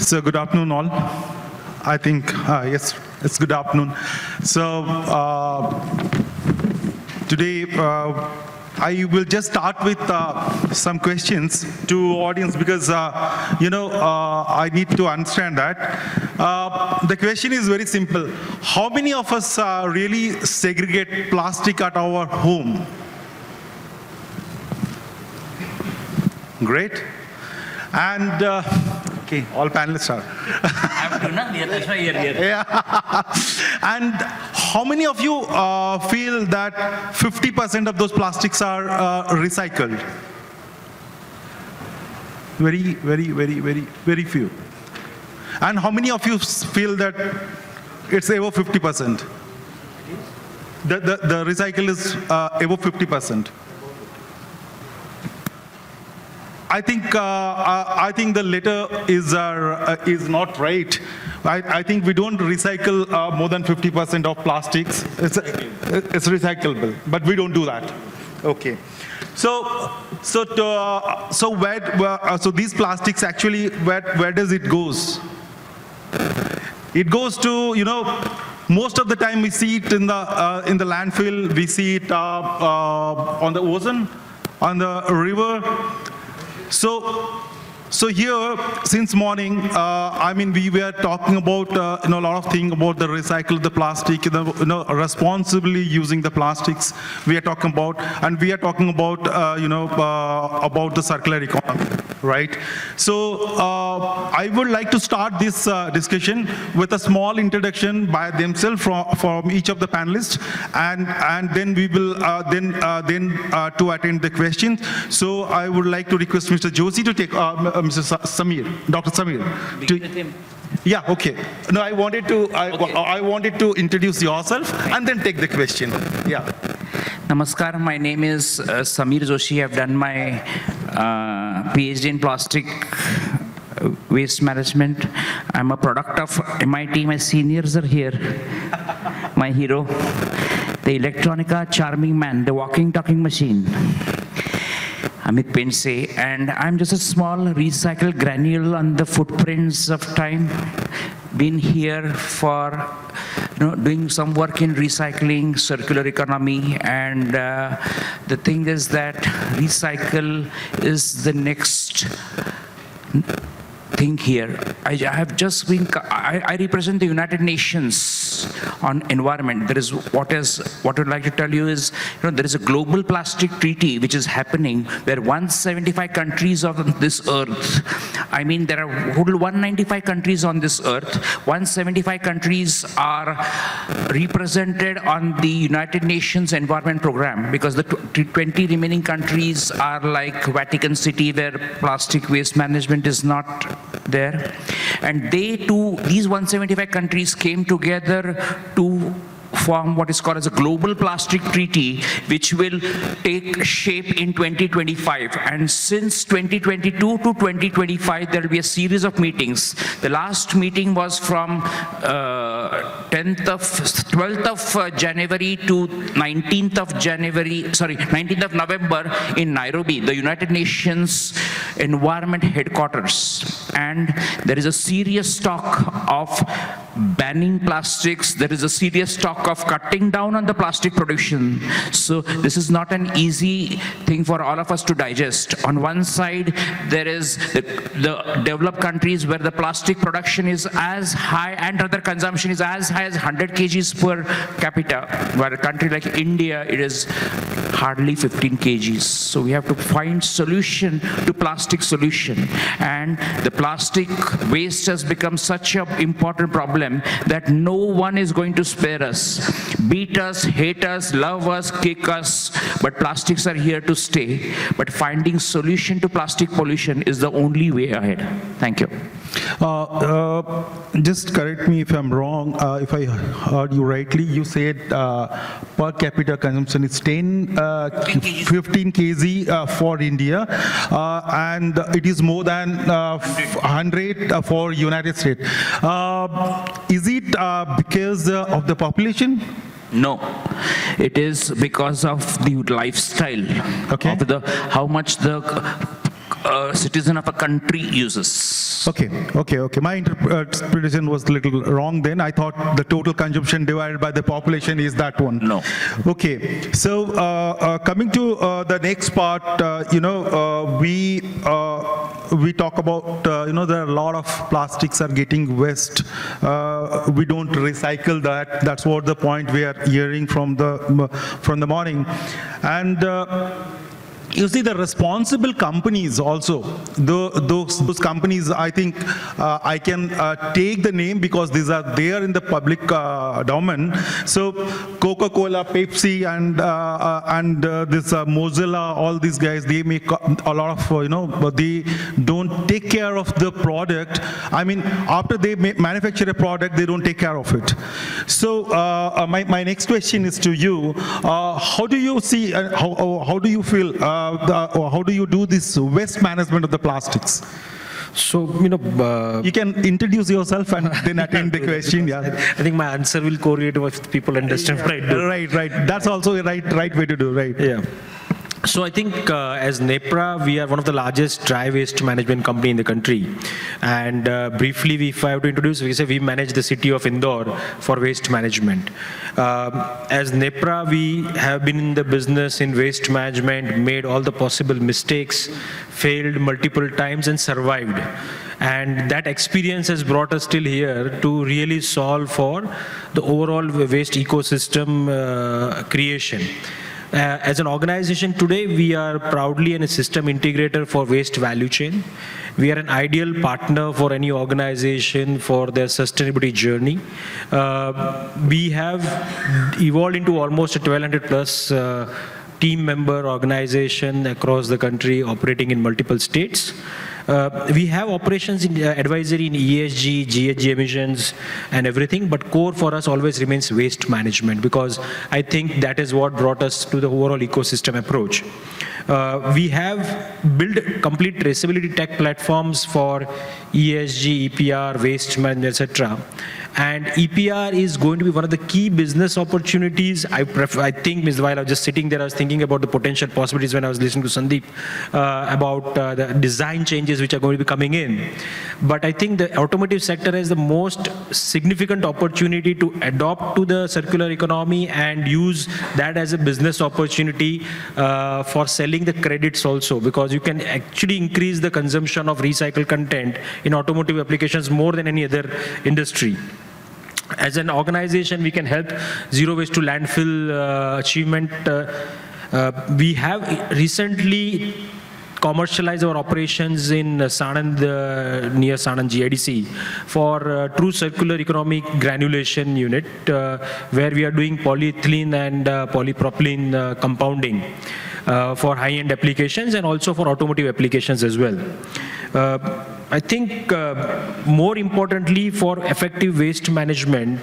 So good afternoon all. I think, yes, it's good afternoon. So today I will just start with some questions to audience because, I need to understand that. The question is very simple. How many of us really segregate plastic at our home? Great. And okay, all panelists are. Yeah. And how many of you feel that 50% of those plastics are recycled? Very few. And how many of you feel that it's above 50%? The recycle is above 50%. I think the letter is not right. I think we don't recycle more than 50% of plastics. It's recyclable, but we don't do that. Okay. So these plastics actually where does it goes? It goes to most of the time we see it in the landfill. We see it on the ocean, on the river. So here, since morning, we were talking about a lot of things about the recycle, the plastic, responsibly using the plastics. We are talking about, and we are talking about about the circular economy, right? So I would like to start this discussion with a small introduction by themselves from each of the panelists, and then we will to attend the questions. So I would like to request Mr. Joshi to take. Mr. Samir, Dr. Samir. Yeah, okay. No, I wanted to introduce yourself and then take the question. Yeah. Namaskar, my name is Samir Joshi. I've done my PhD in plastic waste management. I'm a product of MIT. My seniors are here. My hero, the Electronica charming man, the walking, talking machine. Amit Pense, and I'm just a small recycled granule on the footprints of time. Been here for doing some work in recycling, circular economy, and the thing is that recycle is the next thing here. I represent the United Nations on environment. There is what I'd like to tell you is, there is a global plastic treaty which is happening where 175 countries of this earth, there are 195 countries on this earth, 175 countries are represented on the United Nations Environment Program, because the 20 remaining countries are like Vatican City where plastic waste management is not there, and these 175 countries came together to form what is called as a global plastic treaty, which will take shape in 2025. And since 2022 to 2025, there will be a series of meetings. The last meeting was from 12th of January to 19th of November in Nairobi, the United Nations Environment Headquarters. And there is a serious talk of banning plastics. There is a serious talk of cutting down on the plastic production. So this is not an easy thing for all of us to digest. On one side, there is the developed countries where the plastic production is as high and other consumption is as high as 100 kgs per capita, where a country like India, it is hardly 15 kgs. So we have to find solution to plastic solution. And the plastic waste has become such an important problem that no one is going to spare us. Beat us, hate us, love us, kick us, but plastics are here to stay. But finding solution to plastic pollution is the only way ahead. Thank you. Just correct me if I'm wrong. If I heard you rightly, you said per capita consumption is 15 kg for India, and it is more than 100 for United States. Is it because of the population? No, it is because of the lifestyle, of how much the a citizen of a country uses. Okay. My interpretation was a little wrong then. I thought the total consumption divided by the population is that one. No. Okay. So coming to the next part, we talk about, there are a lot of plastics are getting waste. We don't recycle that. That's what the point we are hearing from the morning. And you see, the responsible companies also, those companies, I think I can take the name because these are there in the public domain. So Coca-Cola, Pepsi, and this Mozilla, all these guys, they make a lot of, but they don't take care of the product. I mean, after they manufacture a product, they don't take care of it. So my next question is to you. How do you see, how do you feel, or how do you do this waste management of the plastics? So, You can introduce yourself and then attend the question. Yeah. I think my answer will correlate with people understand what I do. Right. That's also a right way to do, right? Yeah. So I think as NEPRA, we are one of the largest dry waste management company in the country. And briefly, if I have to introduce, we manage the city of Indore for waste management. As NEPRA, we have been in the business in waste management, made all the possible mistakes, failed multiple times and survived. And that experience has brought us till here to really solve for the overall waste ecosystem creation. As an organization today, we are proudly a system integrator for waste value chain. We are an ideal partner for any organization for their sustainability journey. We have evolved into almost a 1,200 plus team member organization across the country operating in multiple states. We have operations in advisory in ESG, GHG emissions and everything, but core for us always remains waste management because I think that is what brought us to the overall ecosystem approach. We have built complete traceability tech platforms for ESG, EPR, waste management, etc. And EPR is going to be one of the key business opportunities. I think, while I was just sitting there, I was thinking about the potential possibilities when I was listening to Sandeep about the design changes which are going to be coming in. But I think the automotive sector has the most significant opportunity to adopt to the circular economy and use that as a business opportunity for selling the credits also, because you can actually increase the consumption of recycled content in automotive applications more than any other industry. As an organization, we can help zero waste to landfill achievement. We have recently commercialized our operations in Sanand, near Sanand GIDC, for true circular economic granulation unit, where we are doing polyethylene and polypropylene compounding for high-end applications and also for automotive applications as well. I think more importantly for effective waste management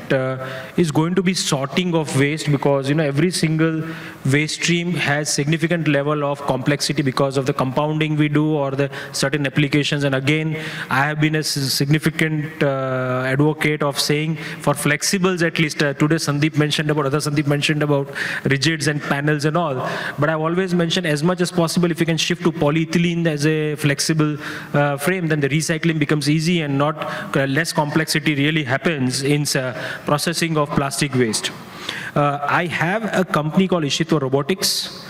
is going to be sorting of waste, because every single waste stream has significant level of complexity because of the compounding we do or the certain applications. And again, I have been a significant advocate of saying for flexibles at least, today Sandeep mentioned about rigids and panels and all, but I've always mentioned as much as possible if you can shift to polyethylene as a flexible frame, then the recycling becomes easy and less complexity really happens in processing of plastic waste. I have a company called Ishitwa Robotics.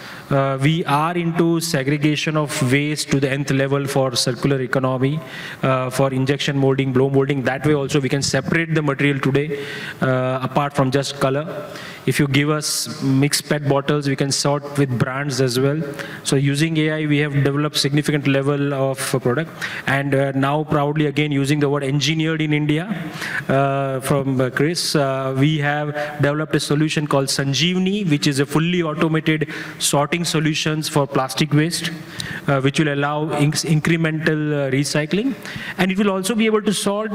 We are into segregation of waste to the nth level for circular economy, for injection molding, blow molding. That way also we can separate the material today apart from just color. If you give us mixed PET bottles, we can sort with brands as well. So using AI, we have developed significant level of product. And now proudly again using the word engineered in India from Chris, we have developed a solution called Sanjeevani, which is a fully automated sorting solutions for plastic waste, which will allow incremental recycling. And it will also be able to sort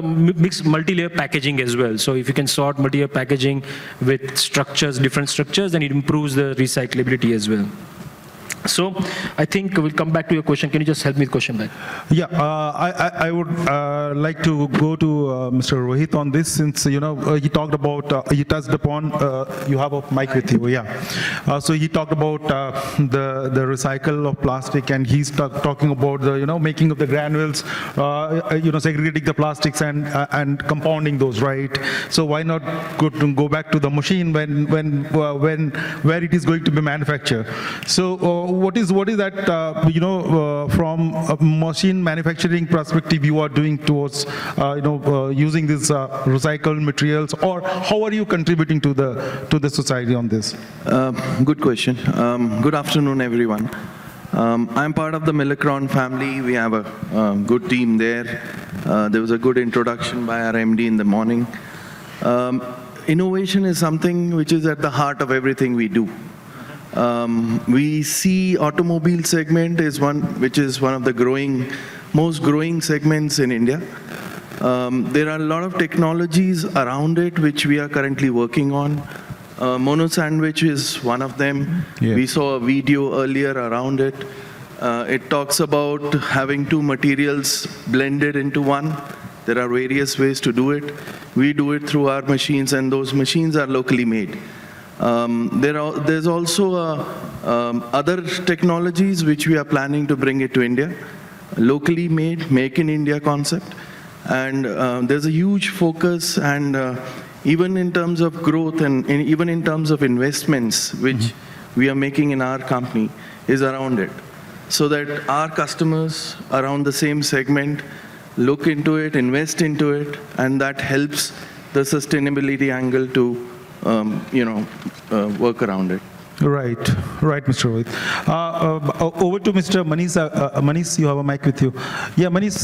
mix multi-layer packaging as well. So if you can sort multi-layer packaging with structures, different structures, then it improves the recyclability as well. So I think we'll come back to your question. Can you just help me with the question back? Yeah, I would like to go to Mr. Rohit on this, since he talked about, he touched upon. You have a mic with you, yeah. So he talked about the recycle of plastic, and he's talking about the making of the granules, segregating the plastics and compounding those, right? So why not go back to the machine when where it is going to be manufactured? So what is that from a machine manufacturing perspective you are doing towards using these recycled materials, or how are you contributing to the society on this? Good question. Good afternoon, everyone. I'm part of the Millicron family. We have a good team there. There was a good introduction by our MD in the morning. Innovation is something which is at the heart of everything we do. We see automobile segment is which is one of the most growing segments in India. There are a lot of technologies around it which we are currently working on. Mono sandwich is one of them. Yeah. We saw a video earlier around it. It talks about having two materials blended into one. There are various ways to do it. We do it through our machines, and those machines are locally made. There's also other technologies which we are planning to bring it to India, locally made, make in India concept, and there's a huge focus, and even in terms of growth and even in terms of investments which we are making in our company is around it, so that our customers around the same segment look into it, invest into it, and that helps the sustainability angle to work around it. Right, Mr. Rohit. Over to Mr. Manish. Manish, you have a mic with you. Yeah, Manish,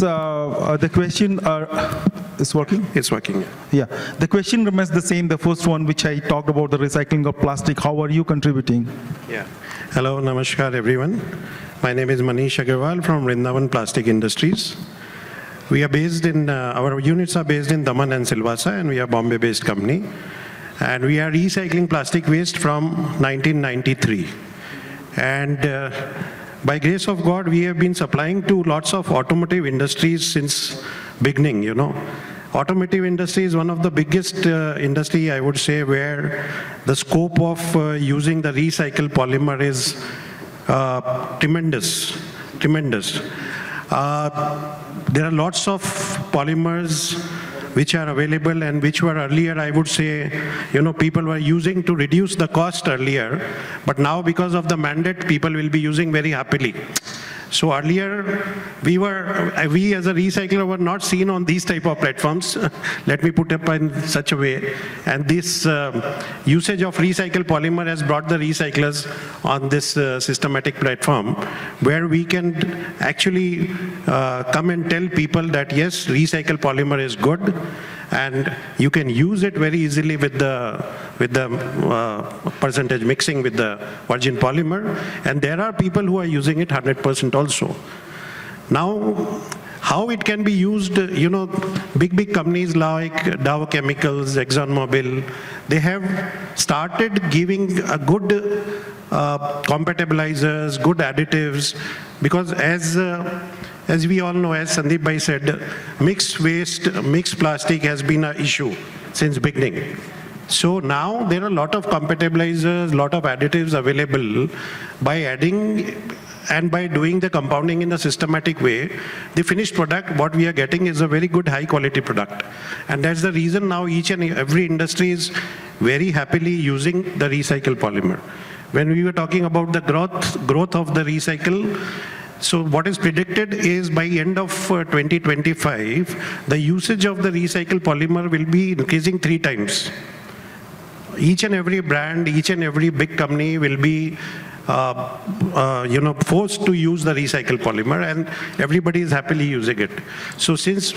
the question is working? It's working. Yeah, the question remains the same, the first one which I talked about, the recycling of plastic. How are you contributing? Yeah. Hello, namaskar everyone. My name is Manish Agarwal from Vrindavan Plastic Industries. We are based in, our units are based in Daman and Silvassa, and we are Bombay-based company. And we are recycling plastic waste from 1993. And by grace of God, we have been supplying to lots of automotive industries since beginning, Automotive industry is one of the biggest industry, I would say, where the scope of using the recycled polymer is tremendous. There are lots of polymers which are available and which were earlier, I would say, people were using to reduce the cost earlier, but now because of the mandate, people will be using very happily. So earlier, we as a recycler were not seen on these type of platforms. Let me put it in such a way. And this usage of recycled polymer has brought the recyclers on this systematic platform, where we can actually come and tell people that yes, recycled polymer is good, and you can use it very easily with the percentage mixing with the virgin polymer, and there are people who are using it 100% also. Now, how it can be used, big companies like Dow Chemicals, ExxonMobil, they have started giving a good compatibilizers, good additives, because as we all know, as Sandeep Bhai said, mixed waste, mixed plastic has been an issue since beginning. So now there are a lot of compatibilizers, a lot of additives available. By adding and by doing the compounding in a systematic way, the finished product, what we are getting is a very good high quality product. And that's the reason now each and every industry is very happily using the recycled polymer. When we were talking about the growth of the recycle, so what is predicted is by end of 2025, the usage of the recycled polymer will be increasing 3 times. Each and every brand, each and every big company will be forced to use the recycled polymer, and everybody is happily using it. So since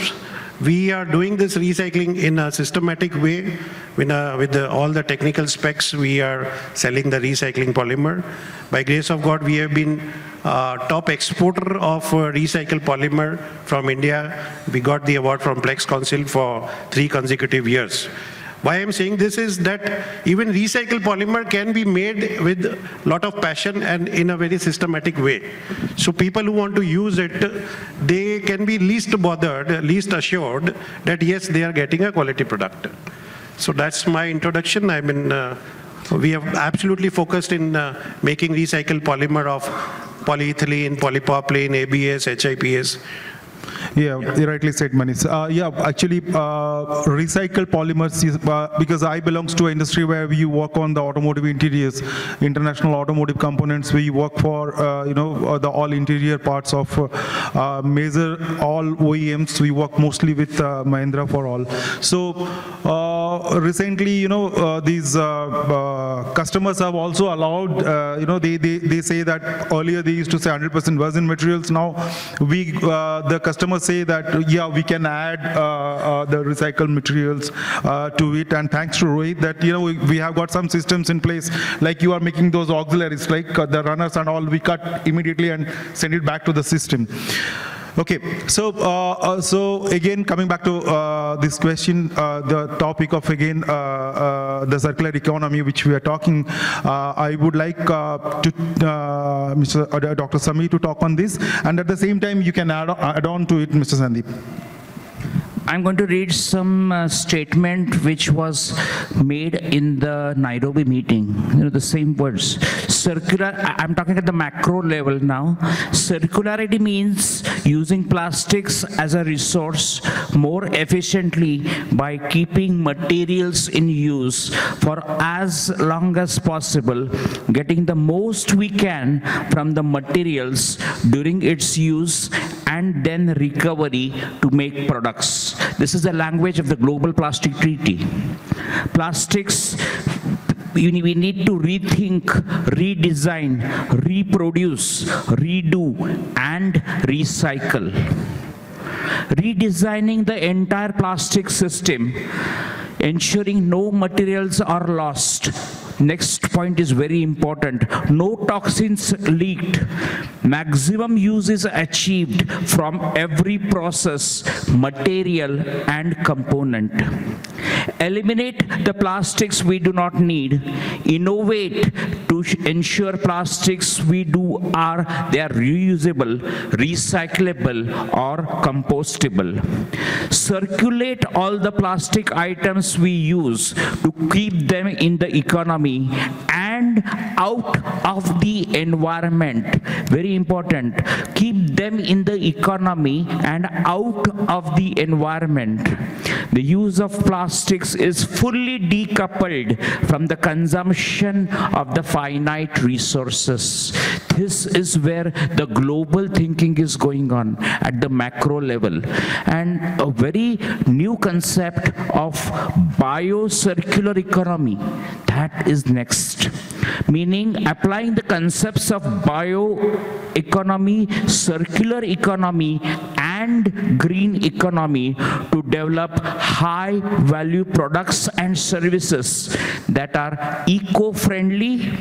we are doing this recycling in a systematic way, with all the technical specs, we are selling the recycling polymer. By grace of God, we have been top exporter of recycled polymer from India. We got the award from Plex Council for 3 consecutive years. Why I'm saying this is that even recycled polymer can be made with a lot of passion and in a very systematic way. So people who want to use it, they can be least bothered, least assured that yes, they are getting a quality product. So that's my introduction. I mean, we have absolutely focused in making recycled polymer of polyethylene, polypropylene, ABS, HIPS. Yeah, you rightly said, Manish. Yeah, actually, recycled polymers is, because I belongs to an industry where we work on the automotive interiors, international automotive components. We work for, the all interior parts of major all OEMs. We work mostly with Mahindra for all. So recently, these customers have also allowed, they say that earlier they used to say 100% virgin materials. Now the customers say that, yeah, we can add the recycled materials to it. And thanks to Rohit that, we have got some systems in place, like you are making those auxiliaries, like the runners and all, we cut immediately and send it back to the system. Okay, so again, coming back to this question, the topic of again the circular economy which we are talking, I would like to Dr. Sami to talk on this, and at the same time you can add on to it, Mr. Sandeep. I'm going to read some statement which was made in the Nairobi meeting. The same words. I'm talking at the macro level now. Circularity means using plastics as a resource more efficiently by keeping materials in use for as long as possible, getting the most we can from the materials during its use, and then recovery to make products. This is the language of the Global Plastic Treaty. Plastics, we need to rethink, redesign, reproduce, redo, and recycle. Redesigning the entire plastic system, ensuring no materials are lost. Next point is very important. No toxins leaked. Maximum use is achieved from every process, material, and component. Eliminate the plastics we do not need. Innovate to ensure plastics we do they are reusable, recyclable, or compostable. Circulate all the plastic items we use to keep them in the economy and out of the environment. Very important. Keep them in the economy and out of the environment. The use of plastics is fully decoupled from the consumption of the finite resources. This is where the global thinking is going on at the macro level. And a very new concept of bio-circular economy, that is next. Meaning applying the concepts of bioeconomy, circular economy, and green economy to develop high value products and services that are eco-friendly,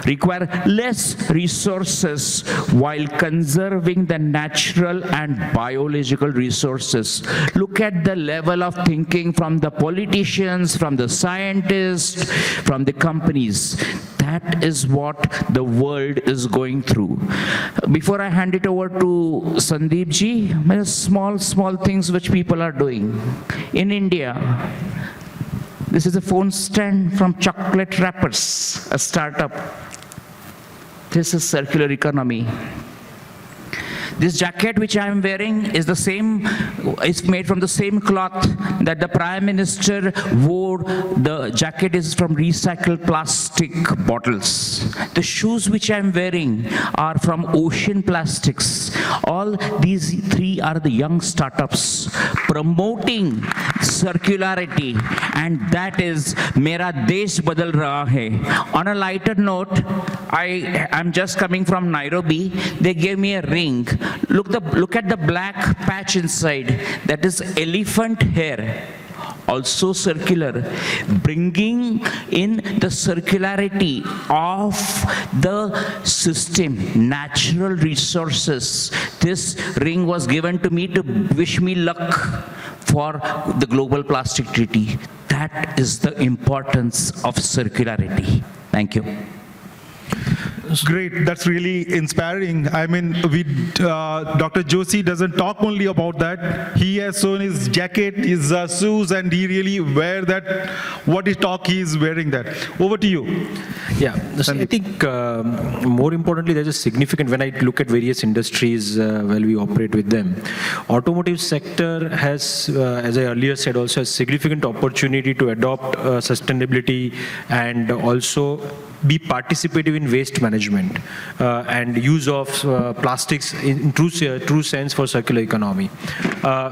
require less resources while conserving the natural and biological resources. Look at the level of thinking from the politicians, from the scientists, from the companies. That is what the world is going through. Before I hand it over to Sandeep ji, small things which people are doing. In India, this is a phone stand from Chocolate Wrappers, a startup. This is circular economy. This jacket which I am wearing is made from the same cloth that the Prime Minister wore. The jacket is from recycled plastic bottles. The shoes which I am wearing are from ocean plastics. All these three are the young startups promoting circularity, and that is Mera Desh Badal Raha Hai. On a lighter note, I'm just coming from Nairobi. They gave me a ring. Look at the black patch inside. That is elephant hair. Also circular, bringing in the circularity of the system, natural resources. This ring was given to me to wish me luck for the Global Plastic Treaty. that is the importance of circularity. Thank you. Great, that's really inspiring. I mean, Dr. Joshi doesn't talk only about that. He has shown his jacket, his shoes, and he really wear that. What he talk, he is wearing that. Over to you. Yeah, so I think more importantly, there's a significant, when I look at various industries while we operate with them, automotive sector has, as I earlier said, also a significant opportunity to adopt sustainability and also be participative in waste management and use of plastics in true sense for circular economy.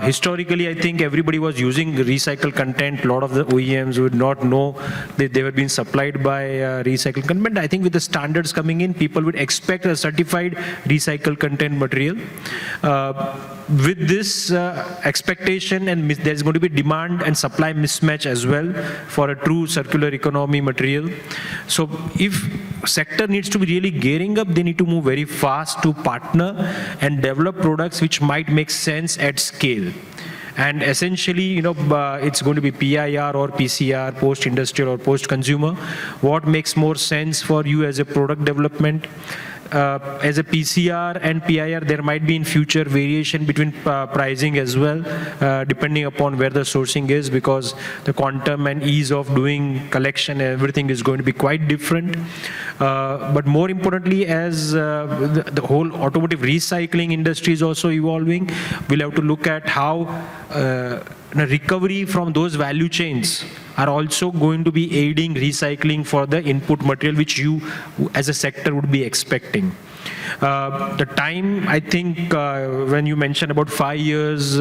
Historically, I think everybody was using recycled content. A lot of the OEMs would not know that they were being supplied by recycled content. I think with the standards coming in, people would expect a certified recycled content material. With this expectation, and there's going to be demand and supply mismatch as well for a true circular economy material. So if sector needs to be really gearing up, they need to move very fast to partner and develop products which might make sense at scale. And essentially, it's going to be PIR or PCR, post-industrial or post-consumer. What makes more sense for you as a product development? As a PCR and PIR, there might be in future variation between pricing as well, depending upon where the sourcing is, because the quantum and ease of doing collection, everything is going to be quite different. But more importantly, as the whole automotive recycling industry is also evolving, we'll have to look at how recovery from those value chains are also going to be aiding recycling for the input material, which you as a sector would be expecting. The time, I think, when you mentioned about 5 years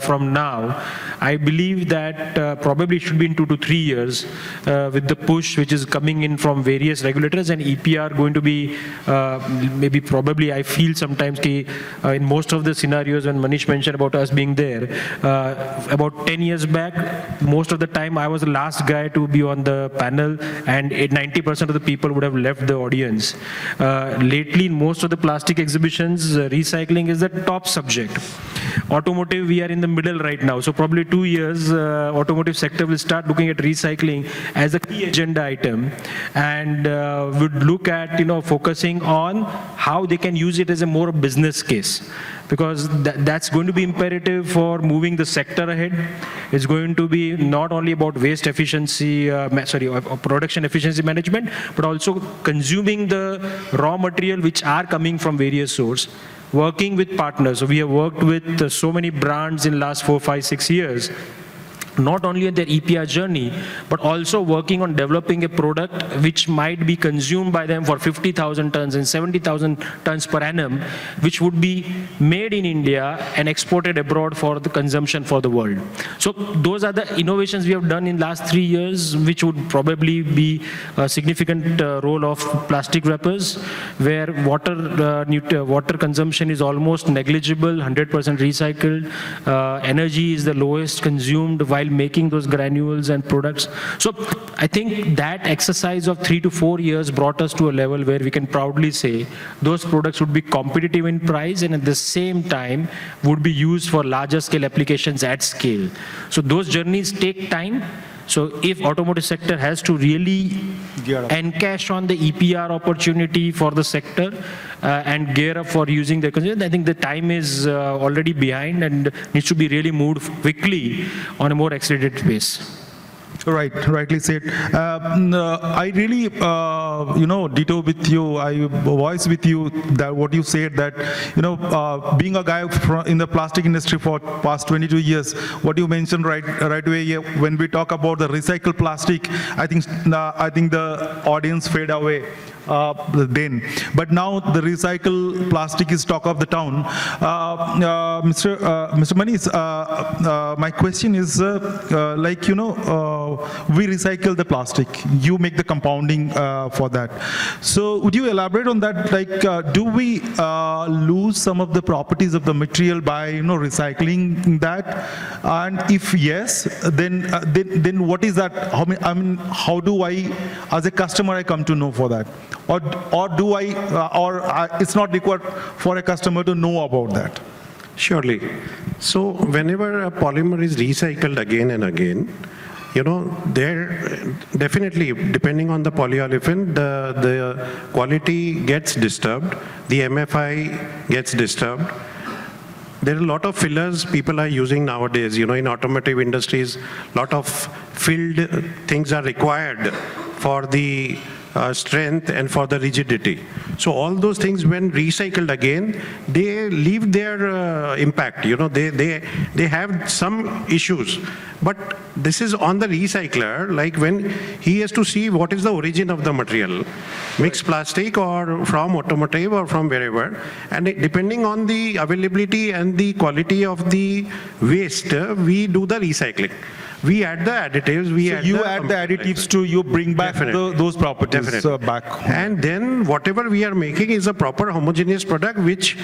from now, I believe that probably it should be in 2 to 3 years with the push which is coming in from various regulators, and EPR going to be maybe probably, I feel sometimes in most of the scenarios when Manish mentioned about us being there, about 10 years back, most of the time I was the last guy to be on the panel, and 90% of the people would have left the audience. Lately, in most of the plastic exhibitions, recycling is the top subject. Automotive, we are in the middle right now. So probably 2 years, automotive sector will start looking at recycling as a key agenda item, and would look at, focusing on how they can use it as a more business case. Because that's going to be imperative for moving the sector ahead. It's going to be not only about waste efficiency, production efficiency management, but also consuming the raw material which are coming from various sources, working with partners. So we have worked with so many brands in the last 4, 5, 6 years, not only on their EPR journey, but also working on developing a product which might be consumed by them for 50,000 tons and 70,000 tons per annum, which would be made in India and exported abroad for the consumption for the world. So those are the innovations we have done in the last 3 years, which would probably be a significant role of plastic wrappers, where water consumption is almost negligible, 100% recycled, energy is the lowest consumed while making those granules and products. So I think that exercise of 3 to 4 years brought us to a level where we can proudly say those products would be competitive in price and at the same time would be used for larger scale applications at scale. So those journeys take time. So if automotive sector has to really encash on the EPR opportunity for the sector and gear up for using the consumer, I think the time is already behind and needs to be really moved quickly on a more accelerated pace. Right, rightly said. I really, ditto with you. I voice with you that what you said, that being a guy in the plastic industry for past 22 years, what you mentioned right away when we talk about the recycled plastic, I think the audience fade away. Then, but now the recycled plastic is talk of the town. Mr. Manish, my question is we recycle the plastic. You make the compounding for that. So would you elaborate on that? Like, do we lose some of the properties of the material by recycling that? And if yes, then what is that? How do I, as a customer, I come to know for that? Or do it's not required for a customer to know about that? Surely. So whenever a polymer is recycled again and again, there definitely, depending on the polyolefin, the quality gets disturbed, the MFI gets disturbed. There are a lot of fillers people are using nowadays. In automotive industries, a lot of filled things are required for the strength and for the rigidity. So all those things, when recycled again, they leave their impact. They have some issues. But this is on the recycler, like when he has to see what is the origin of the material, mixed plastic or from automotive or from wherever, and depending on the availability and the quality of the waste, we do the recycling. We add the additives. You add the additives to, you bring back those properties back home. And then whatever we are making is a proper homogeneous product, which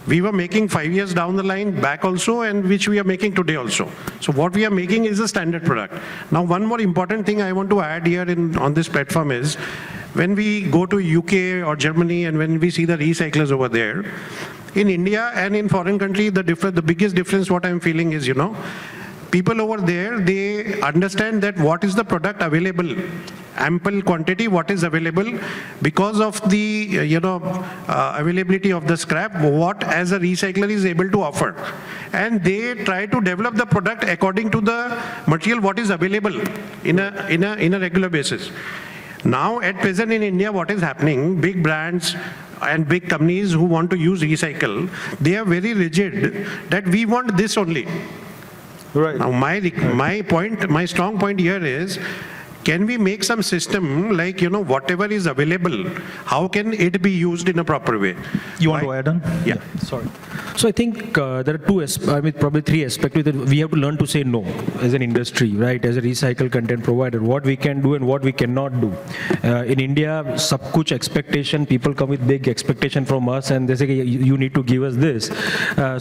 we were making 5 years down the line back also, and which we are making today also. So what we are making is a standard product. Now, one more important thing I want to add here on this platform is, when we go to UK or Germany and when we see the recyclers over there, in India and in foreign country, the biggest difference what I'm feeling is, people over there, they understand that what is the product available, ample quantity, what is available, because of the availability of the scrap, what as a recycler is able to offer. And they try to develop the product according to the material what is available in a regular basis. Now, at present in India, what is happening, big brands and big companies who want to use recycle, they are very rigid that we want this only. Right. Now, my strong point here is, can we make some system like, whatever is available, how can it be used in a proper way? You want to add on? Yeah. Sorry. So I think there are probably three aspects that we have to learn to say no as an industry, right? As a recycled content provider, what we can do and what we cannot do. In India, sab kuch expectation, people come with big expectation from us and they say, you need to give us this.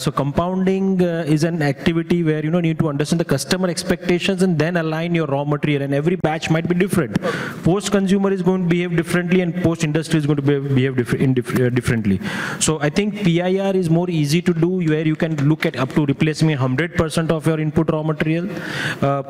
So compounding is an activity where you need to understand the customer expectations and then align your raw material, and every batch might be different. Post-consumer is going to behave differently and post-industry is going to behave differently. So I think PIR is more easy to do, where you can look at up to replacing 100% of your input raw material.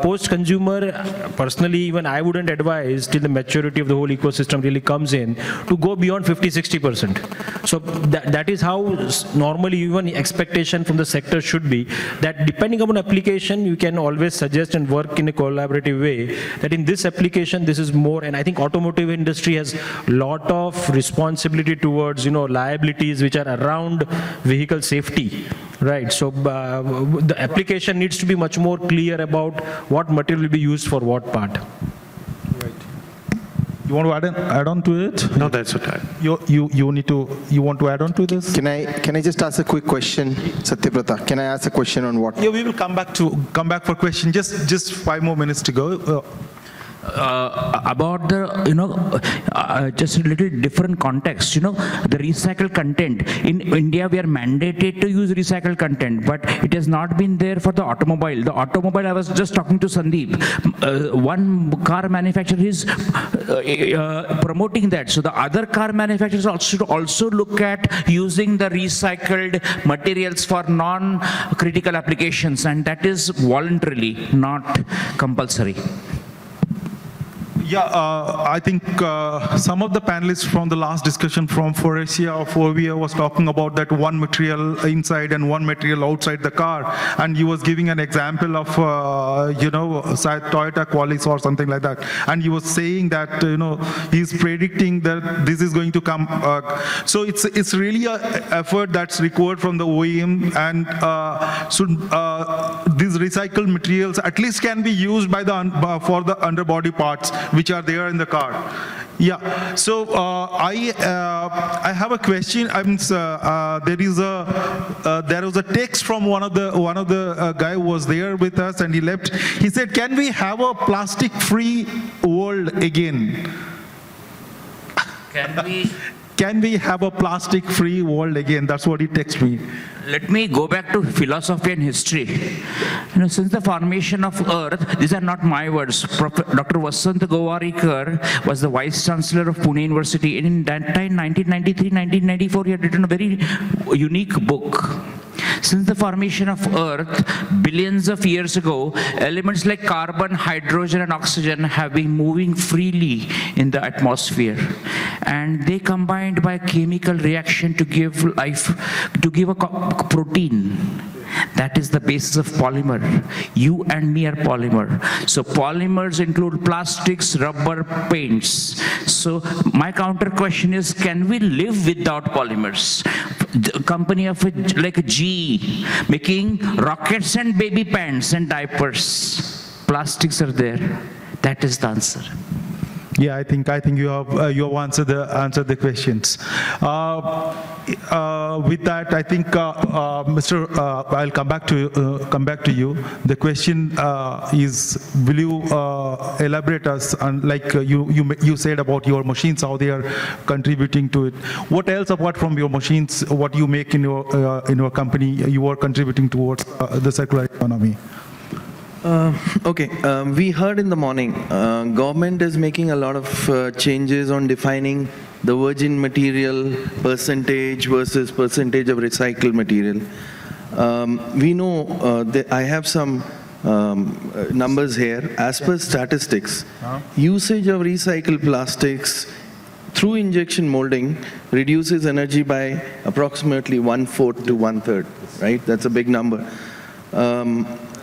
Post-consumer, personally, even I wouldn't advise till the maturity of the whole ecosystem really comes in to go beyond 50-60%. So that is how normally even expectation from the sector should be, that depending upon application, you can always suggest and work in a collaborative way that in this application, this is more. And I think automotive industry has a lot of responsibility towards, liabilities which are around vehicle safety, right? So the application needs to be much more clear about what material will be used for what part. Right. You want to add on to it? No, that's okay. You want to add on to this? Can I just ask a quick question, Satyaprata? Can I ask a question on what? Yeah, we will come back for question. Just 5 more minutes to go. About the, just a little different context, the recycled content. In India, we are mandated to use recycled content, but it has not been there for the automobile. The automobile, I was just talking to Sandeep, one car manufacturer is promoting that. So the other car manufacturers should also look at using the recycled materials for non-critical applications, and that is voluntarily, not compulsory. Yeah, I think some of the panelists from the last discussion from Faurecia or Forvia was talking about that one material inside and one material outside the car, and he was giving an example of Toyota Qualis or something like that, and he was saying that he's predicting that this is going to come. So it's really an effort that's required from the OEM, and these recycled materials at least can be used by for the underbody parts which are there in the car. Yeah. So I have a question. There was a text from one of the guy who was there with us, and he left. He said, "Can we have a plastic-free world again?" Can we have a plastic-free world again? That's what he texted me. Let me go back to philosophy and history. Since the formation of Earth, these are not my words. Dr. Vasant Gowarikar was the Vice Chancellor of Pune University. And in that time, 1993, 1994, he had written a very unique book. Since the formation of Earth billions of years ago, elements like carbon, hydrogen, and oxygen have been moving freely in the atmosphere. And they combined by chemical reaction to give life, to give a protein. That is the basis of polymer. You and me are polymer. So polymers include plastics, rubber, paints. So my counter question is, can we live without polymers? The company of like a GE making rockets and baby pants and diapers. Plastics are there. That is the answer. Yeah, I think you have answered the questions. With that, I think Mr. I'll come back to you. The question is, will you elaborate us on, like you said about your machines, how they are contributing to it? What else apart from your machines, what you make in your company, you are contributing towards the circular economy? Okay, we heard in the morning, government is making a lot of changes on defining the virgin material percentage versus percentage of recycled material. We know, that I have some numbers here. As per statistics, usage of recycled plastics through injection molding reduces energy by approximately 1/4 to 1/3, right? That's a big number.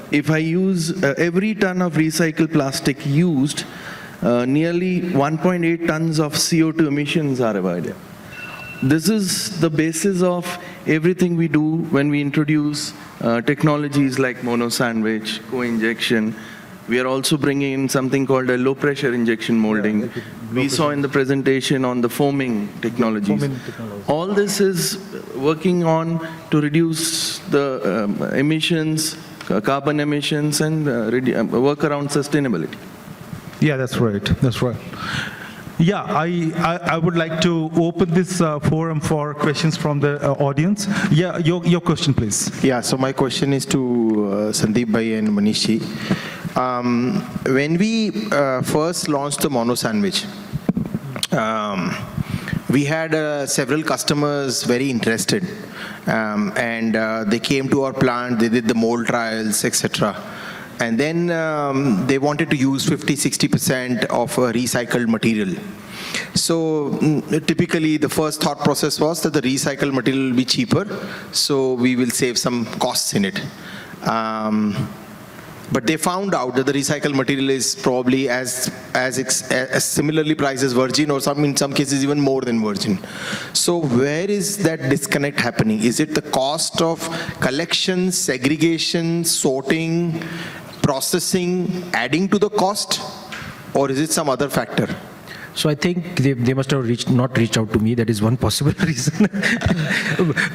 If I use every ton of recycled plastic used, nearly 1.8 tons of CO2 emissions are avoided. This is the basis of everything we do when we introduce technologies like mono sandwich, co-injection. We are also bringing in something called a low pressure injection molding. We saw in the presentation on the foaming technologies. All this is working on to reduce the emissions, carbon emissions, and work around sustainability. Yeah, that's right. That's right. Yeah, I would like to open this forum for questions from the audience. Yeah, your question, please. Yeah, so my question is to Sandeep Bhai and Manish ji. When we first launched the mono sandwich, we had several customers very interested, and they came to our plant, they did the mold trials, etc. And then they wanted to use 50-60% of recycled material. So typically the first thought process was that the recycled material will be cheaper, so we will save some costs in it. But they found out that the recycled material is probably as similarly priced as virgin, or in some cases even more than virgin. So where is that disconnect happening? Is it the cost of collection, segregation, sorting, processing adding to the cost, or is it some other factor? So I think they must have not reached out to me. That is one possible reason.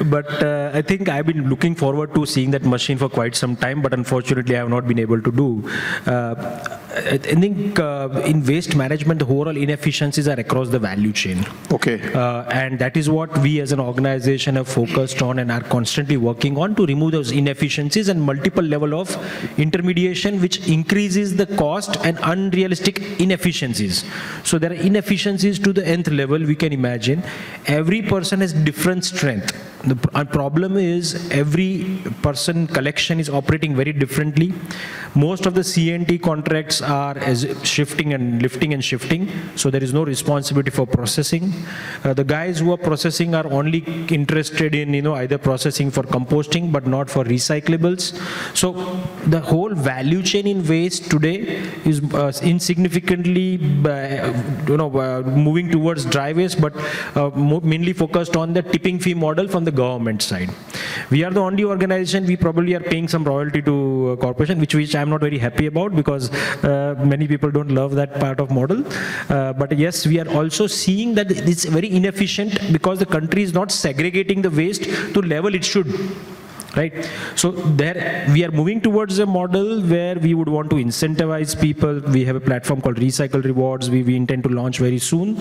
But I think I've been looking forward to seeing that machine for quite some time, but unfortunately I have not been able to do. I think in waste management, the overall inefficiencies are across the value chain. Okay. And that is what we as an organization have focused on and are constantly working on, to remove those inefficiencies and multiple level of intermediation, which increases the cost and unrealistic inefficiencies. So there are inefficiencies to the nth level we can imagine. Every person has different strength. The problem is every person collection is operating very differently. Most of the CNT contracts are shifting and lifting and shifting, so there is no responsibility for processing. The guys who are processing are only interested in either processing for composting but not for recyclables. So the whole value chain in waste today is insignificantly moving towards dry waste, but mainly focused on the tipping fee model from the government side. We are the only organization, we probably are paying some royalty to a corporation, which I'm not very happy about, because many people don't love that part of model. But yes, we are also seeing that it's very inefficient because the country is not segregating the waste to level it should. Right? So there we are moving towards a model where we would want to incentivize people. We have a platform called Recycle Rewards. We intend to launch very soon,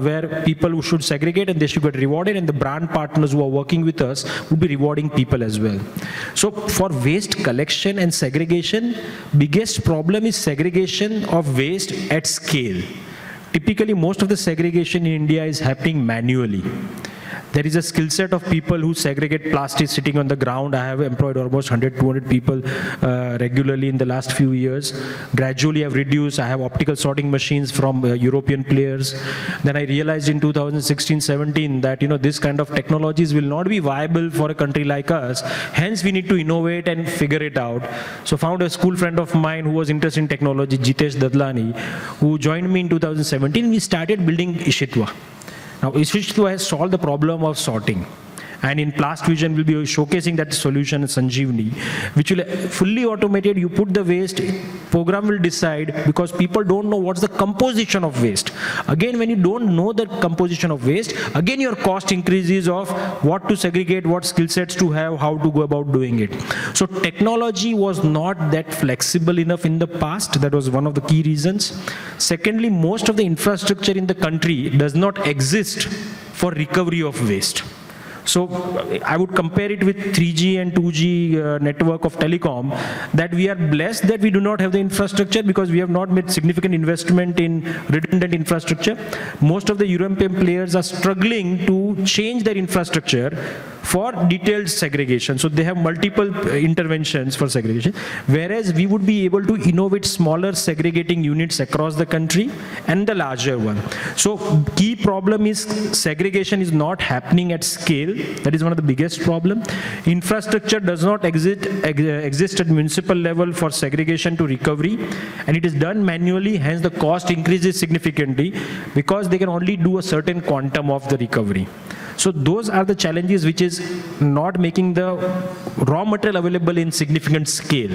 where people who should segregate and they should get rewarded, and the brand partners who are working with us would be rewarding people as well. So for waste collection and segregation, biggest problem is segregation of waste at scale. Typically, most of the segregation in India is happening manually. There is a skill set of people who segregate plastic sitting on the ground. I have employed almost 100, 200 people regularly in the last few years. Gradually I've reduced. I have optical sorting machines from European players. Then I realized in 2016-17 that this kind of technologies will not be viable for a country like us. Hence we need to innovate and figure it out. So found a school friend of mine who was interested in technology, Jitesh Dadlani, who joined me in 2017. We started building Ishitwa. Now Ishitwa has solved the problem of sorting. And in Plast Vision, we'll be showcasing that solution, Sanjeevani, which will fully automated. You put the waste, program will decide, because people don't know what's the composition of waste. Again, when you don't know the composition of waste, again your cost increases of what to segregate, what skill sets to have, how to go about doing it. So technology was not that flexible enough in the past. That was one of the key reasons. Secondly, most of the infrastructure in the country does not exist for recovery of waste. So I would compare it with 3G and 2G network of telecom, that we are blessed that we do not have the infrastructure because we have not made significant investment in redundant infrastructure. Most of the European players are struggling to change their infrastructure for detailed segregation. So they have multiple interventions for segregation, whereas we would be able to innovate smaller segregating units across the country and the larger one. So key problem is segregation is not happening at scale. That is one of the biggest problem. Infrastructure does not exist at municipal level for segregation to recovery, and it is done manually, hence the cost increases significantly because they can only do a certain quantum of the recovery. So those are the challenges which is not making the raw material available in significant scale.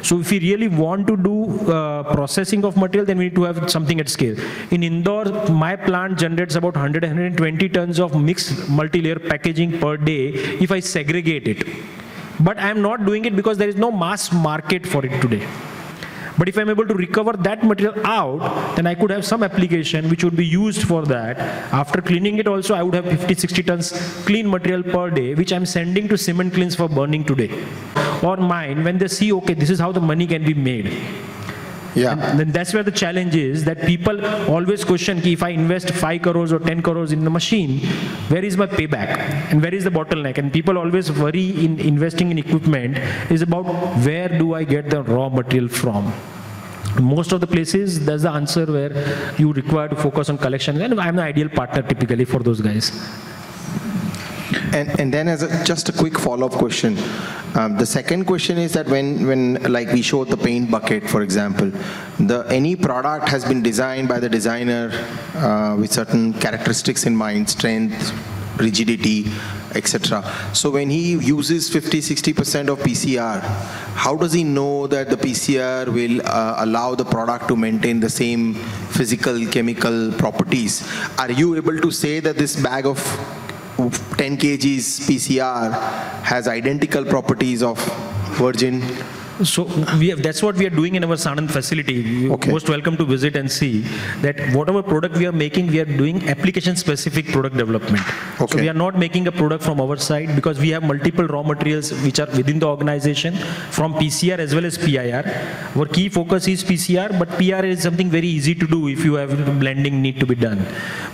So if we really want to do processing of material, then we need to have something at scale. In Indore, my plant generates about 120 tons of mixed multi-layer packaging per day if I segregate it. But I am not doing it because there is no mass market for it today. But if I'm able to recover that material out, then I could have some application which would be used for that. After cleaning it also, I would have 50-60 tons clean material per day, which I'm sending to cement kilns for burning today. Or mine, when they see, okay, this is how the money can be made. Yeah. And then that's where the challenge is, that people always question, if I invest 5 crores or 10 crores in the machine, where is my payback? And where is the bottleneck? And people always worry in investing in equipment is about where do I get the raw material from? Most of the places, that's the answer where you require to focus on collection. And I'm the ideal partner typically for those guys. And then just a quick follow-up question. The second question is that when like we showed the paint bucket, for example, any product has been designed by the designer with certain characteristics in mind, strength, rigidity, etc. So when he uses 50-60% of PCR, how does he know that the PCR will allow the product to maintain the same physical, chemical properties? Are you able to say that this bag of 10 kgs PCR has identical properties of virgin? So that's what we are doing in our Sanand facility. You're most welcome to visit and see that whatever product we are making, we are doing application-specific product development. So we are not making a product from our side because we have multiple raw materials which are within the organization from PCR as well as PIR. Our key focus is PCR, but PR is something very easy to do if you have blending need to be done.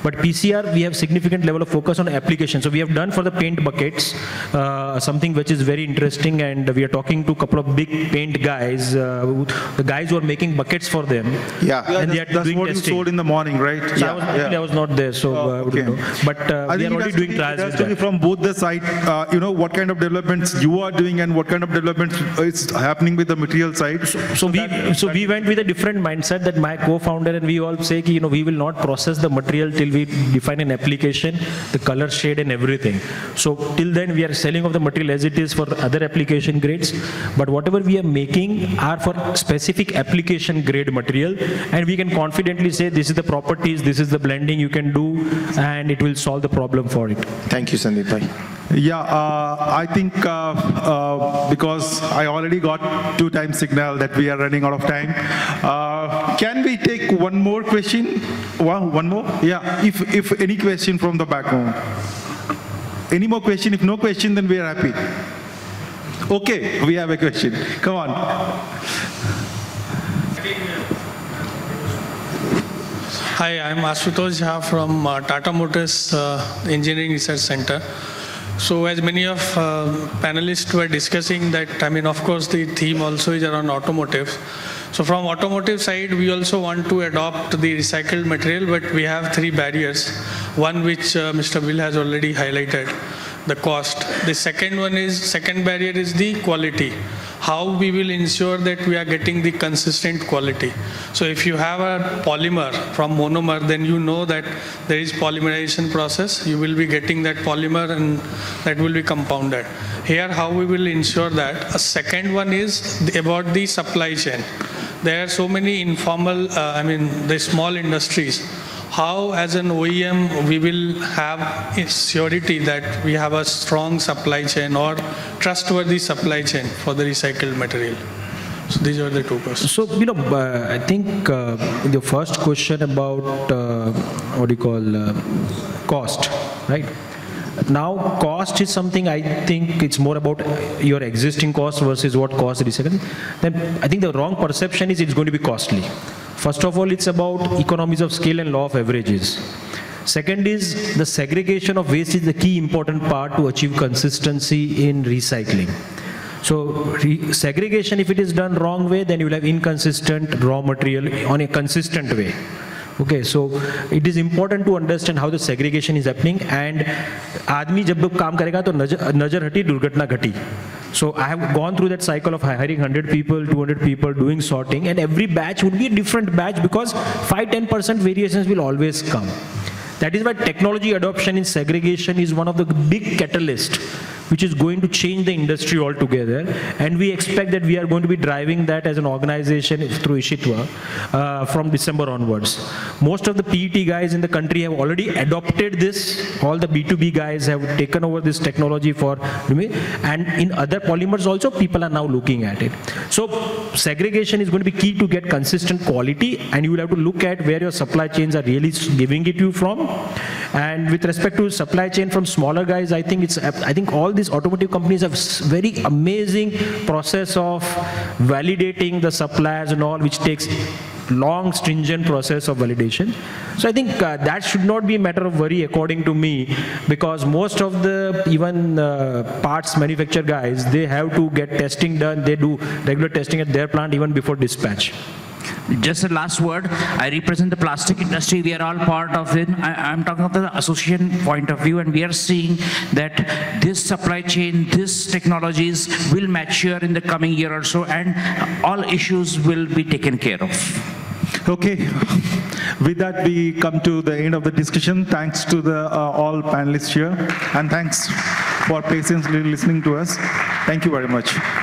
But PCR, we have significant level of focus on application. So we have done for the paint buckets, something which is very interesting, and we are talking to a couple of big paint guys, the guys who are making buckets for them. Yeah, and they are that's doing what testing. you sold in the morning, right? I was not there, so I wouldn't know. But we are already doing trials with that. From both the side, what kind of developments you are doing and what kind of developments is happening with the material side. So we went with a different mindset, that my co-founder and we all say, we will not process the material till we define an application, the color, shade and everything. So till then we are selling of the material as it is for other application grades, but whatever we are making are for specific application grade material, and we can confidently say this is the properties, this is the blending you can do, and it will solve the problem for it. Thank you, Sandeep bhai. Yeah, I think because I already got 2 times signal that we are running out of time. Can we take one more question? One more? Yeah, if any question from the back home. Any more question? If no question, then we are happy. Okay, we have a question. Come on. Hi, I'm Ashutosh Jha from Tata Motors Engineering Research Center. So as many of panelists were discussing that, of course, the theme also is around automotive. So from automotive side, we also want to adopt the recycled material, but we have three barriers. One which Mr. Bill has already highlighted, the cost. The second barrier is the quality. How we will ensure that we are getting the consistent quality. So if you have a polymer from monomer, then you know that there is polymerization process. You will be getting that polymer and that will be compounded. Here, how we will ensure that. A second one is about the supply chain. There are so many informal, the small industries. How, as an OEM, we will have surety that we have a strong supply chain or trustworthy supply chain for the recycled material. So these are the two questions. So, I think the first question about cost, right? Now, cost is something I think it's more about your existing cost versus what cost recycling. Then I think the wrong perception is it's going to be costly. First of all, it's about economies of scale and law of averages. Second is the segregation of waste is the key important part to achieve consistency in recycling. So segregation, if it is done wrong way, then you will have inconsistent raw material on a consistent way. Okay, so it is important to understand how the segregation is happening, and आदमी जब काम करेगा तो नजर हटी दुर्घटना घटी. So I have gone through that cycle of hiring 100 people, 200 people, doing sorting, and every batch would be a different batch because 5-10% variations will always come. That is why technology adoption in segregation is one of the big catalysts which is going to change the industry altogether, and we expect that we are going to be driving that as an organization through Ishitwa from December onwards. Most of the PET guys in the country have already adopted this. All the B2B guys have taken over this technology and in other polymers also people are now looking at it. So segregation is going to be key to get consistent quality, and you will have to look at where your supply chains are really giving it you from. And with respect to supply chain from smaller guys, I think all these automotive companies have very amazing process of validating the suppliers and all, which takes long, stringent process of validation. So I think that should not be a matter of worry according to me, because most of the even parts manufacturer guys, they have to get testing done. They do regular testing at their plant even before dispatch. Just a last word. I represent the plastic industry. We are all part of it. I'm talking of the association point of view, and we are seeing that this supply chain, these technologies will mature in the coming year or so, and all issues will be taken care of. Okay, with that we come to the end of the discussion. Thanks to the all panelists here, and thanks for patiently listening to us. Thank you very much.